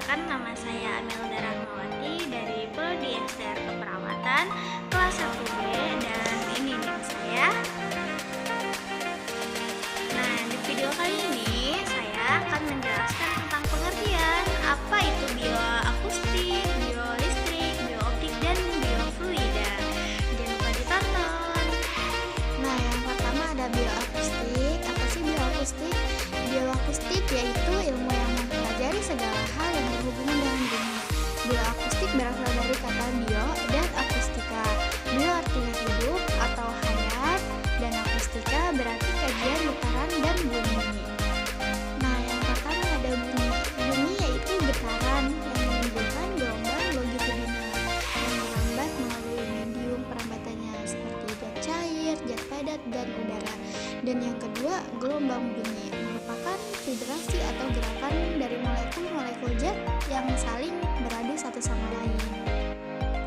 Perkenalkan, nama saya Amelda Rahmawati dari Prodi STR Keperawatan kelas 1B, dan ini NIM saya. Nah, di video kali ini saya akan menjelaskan tentang pengertian apa itu bioakustik, biolistrik, biooptik, dan biofluida. Jangan lupa ditonton. Nah, yang pertama ada bioakustik. Apa sih bioakustik? Bioakustik yaitu ilmu yang mempelajari segala hal yang berhubungan dengan bumi. Bioakustik berasal dari kata bio dan akustika. Bio artinya hidup atau hayat, dan akustika berarti kajian getaran dan bunyi. Nah, yang pertama ada bunyi. Bunyi yaitu getaran yang menimbulkan gelombang longitudinal yang merambat melalui medium perambatannya seperti zat cair, zat padat, dan udara. Dan yang kedua, gelombang bunyi merupakan vibrasi atau gerakan dari molekul-molekul zat yang saling beradu satu sama lain.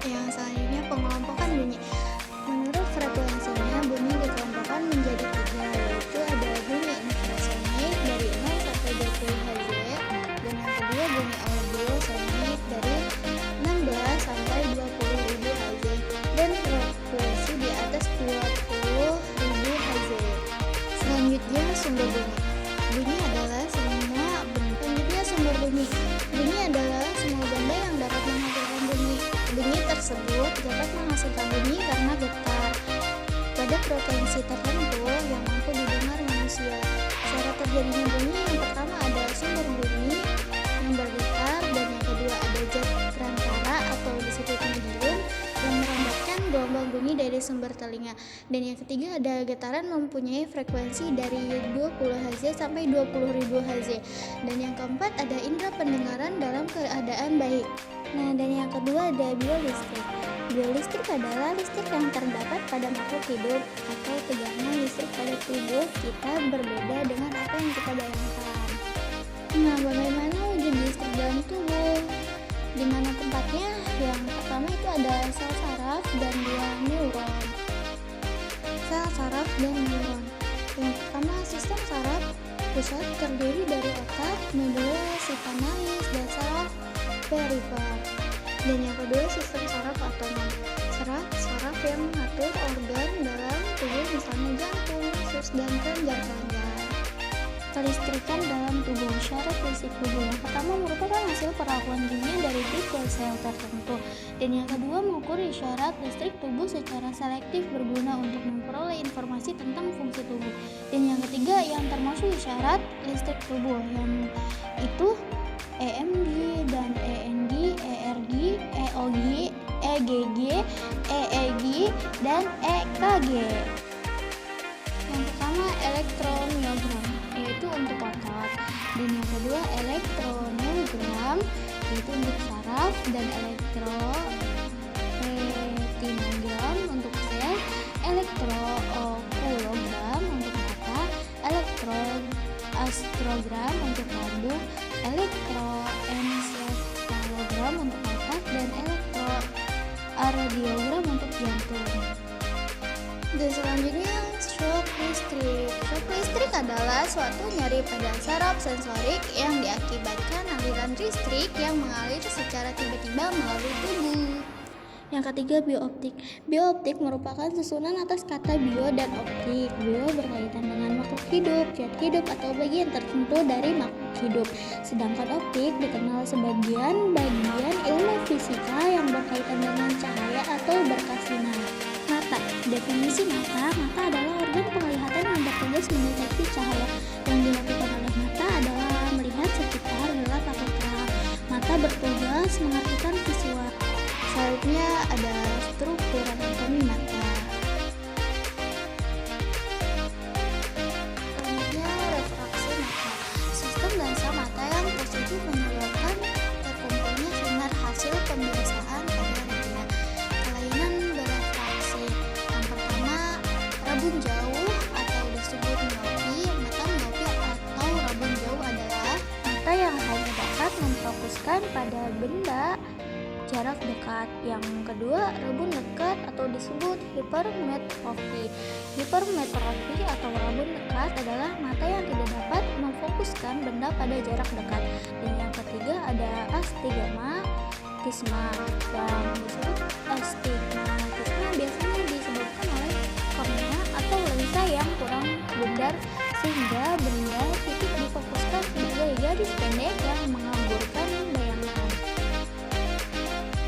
Yang selanjutnya, pengelompokan bunyi. Menurut frekuensinya, bunyi dikelompokkan menjadi 3, yaitu ada bunyi infrasonik dari 0 sampai 20 Hz, dan yang kedua bunyi audiosonik dari 16 sampai 20.000 Hz, dan frekuensi di atas 20.000 Hz. Selanjutnya, sumber bunyi. Bunyi adalah semua benda. Selanjutnya, sumber bunyi. Bunyi adalah semua benda yang dapat menghasilkan bunyi. Bunyi tersebut dapat menghasilkan bunyi karena getar pada frekuensi tertentu yang mampu didengar manusia. Cara terjadinya bunyi, yang pertama ada sumber bunyi yang bergetar, dan yang kedua ada zat perantara atau disebut medium yang merambatkan gelombang bunyi dari sumber telinga, dan yang ketiga ada getaran mempunyai frekuensi dari 20 Hz sampai 20.000 Hz, dan yang keempat ada indera pendengaran dalam keadaan baik. Nah, dan yang kedua ada biolistrik. Biolistrik adalah listrik yang terdapat pada makhluk hidup atau tegangan listrik pada tubuh kita berbeda dengan apa yang kita bayangkan. Nah, bagaimana wujud listrik dalam tubuh? Di mana tempatnya? Yang pertama itu ada sel saraf dan dua neuron. Sel saraf dan neuron. Yang pertama, sistem saraf pusat terdiri dari otak, medula spinalis, dan saraf perifer. Dan yang kedua, sistem saraf otonom. Saraf yang mengatur organ dalam tubuh, misalnya jantung, usus, dan kelenjar-kelenjar. Kelistrikan dalam tubuh. Syarat listrik tubuh yang pertama merupakan hasil perakuan kimia dari tipe sel tertentu, dan yang kedua mengukur isyarat listrik tubuh secara selektif berguna untuk memperoleh informasi tentang fungsi tubuh, dan yang ketiga yang termasuk isyarat listrik tubuh yang itu EMG dan ENG, ERG, EOG, EGG, EEG, dan EKG. Yang pertama elektromiogram, yaitu untuk otot, dan yang kedua elektroneurogram, yaitu untuk saraf, dan elektroretinogram untuk sel, elektrookulogram untuk mata, elektroastrogram untuk lambung, elektroensefalogram untuk otak, dan elektroardiogram untuk jantung. Dan selanjutnya shock listrik. Shock listrik adalah suatu nyeri pada saraf sensorik yang diakibatkan aliran listrik yang mengalir secara tiba-tiba melalui tubuh. Yang ketiga, biooptik. Biooptik merupakan susunan atas kata bio dan optik. Bio berkaitan dengan makhluk hidup, zat hidup, atau bagian tertentu dari makhluk hidup. Sedangkan optik dikenal sebagian bagian ilmu fisika yang berkaitan dengan cahaya atau berkasinar. Mata. Definisi mata adalah organ penglihatan yang bertugas mendeteksi cahaya. Yang dilakukan oleh mata adalah melihat sekitar gelap atau terang. Mata bertugas mengartikan visual. Selanjutnya ada struktur anatomi mata. Selanjutnya refraksi mata. Sistem lensa mata yang positif menyebabkan terkumpulnya sinar hasil pembiasaan pada retina. Kelainan berefraksi. Yang pertama, rabun jauh atau disebut miopi. Mata miopi atau rabun jauh adalah mata yang hanya dapat memfokuskan pada benda jarak dekat. Yang kedua, rabun dekat atau disebut hipermetropi. Hipermetropi atau rabun dekat adalah mata yang tidak dapat memfokuskan benda pada jarak dekat. Dan yang ketiga ada astigmatisme. Dan disebut astigmatisme biasanya disebabkan oleh kornea atau lensa yang kurang bundar sehingga benda titik difokuskan sebagai garis pendek yang mengaburkan bayangan.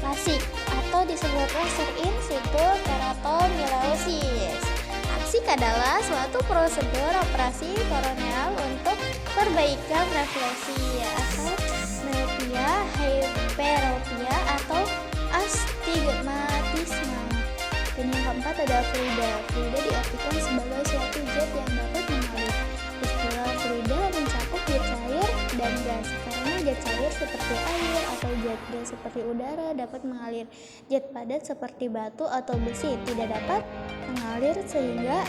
LASIK atau disebut laser in situ keratomileosis. LASIK adalah suatu prosedur operasi korneal untuk perbaikan refleksi atau myopia, hyperopia atau astigmatisme. Dan yang keempat ada fluida. Fluida diartikan sebagai suatu zat yang dapat mengalir. Istilah fluida mencakup zat cair dan gas. Karena zat cair seperti air atau zat gas seperti udara dapat mengalir. Zat padat seperti batu atau besi tidak dapat mengalir sehingga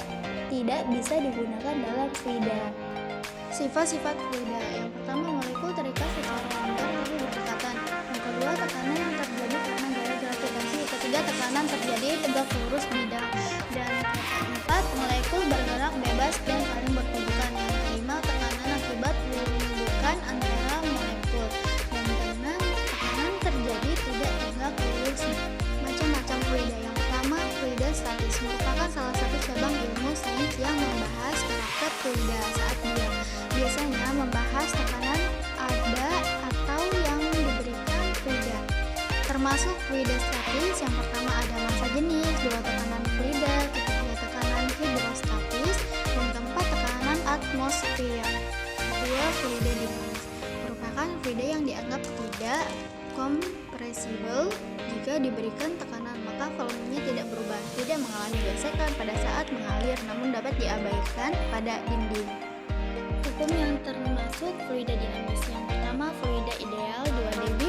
tidak bisa digunakan dalam fluida. Sifat-sifat fluida. Yang pertama, molekul terikat secara longgar lalu berdekatan. Yang kedua, tekanan yang terjadi karena gaya gravitasi. Ketiga, tekanan terjadi tegak lurus bidang. Dan keempat, molekul bergerak bebas dan saling bertumbukan. Yang kelima, tekanan akibat tumbukan antara molekul. Dan keenam, tekanan terjadi tidak tegak lurus. Macam-macam fluida. Yang pertama, fluida statis merupakan salah satu cabang ilmu sains yang membahas karakter fluida saat dia biasanya membahas tekanan ada atau yang diberikan fluida. Termasuk fluida statis, yang pertama ada massa jenis, dua tekanan fluida, ketiga tekanan hidrostatis, dan keempat tekanan atmosfer. Dua fluida dinamis merupakan fluida yang dianggap tidak kompresibel. Jika diberikan tekanan maka volumenya tidak berubah, tidak mengalami gesekan pada saat mengalir, namun dapat diabaikan pada dinding. Hukum yang termasuk fluida dinamis. Yang pertama, fluida ideal 2 dB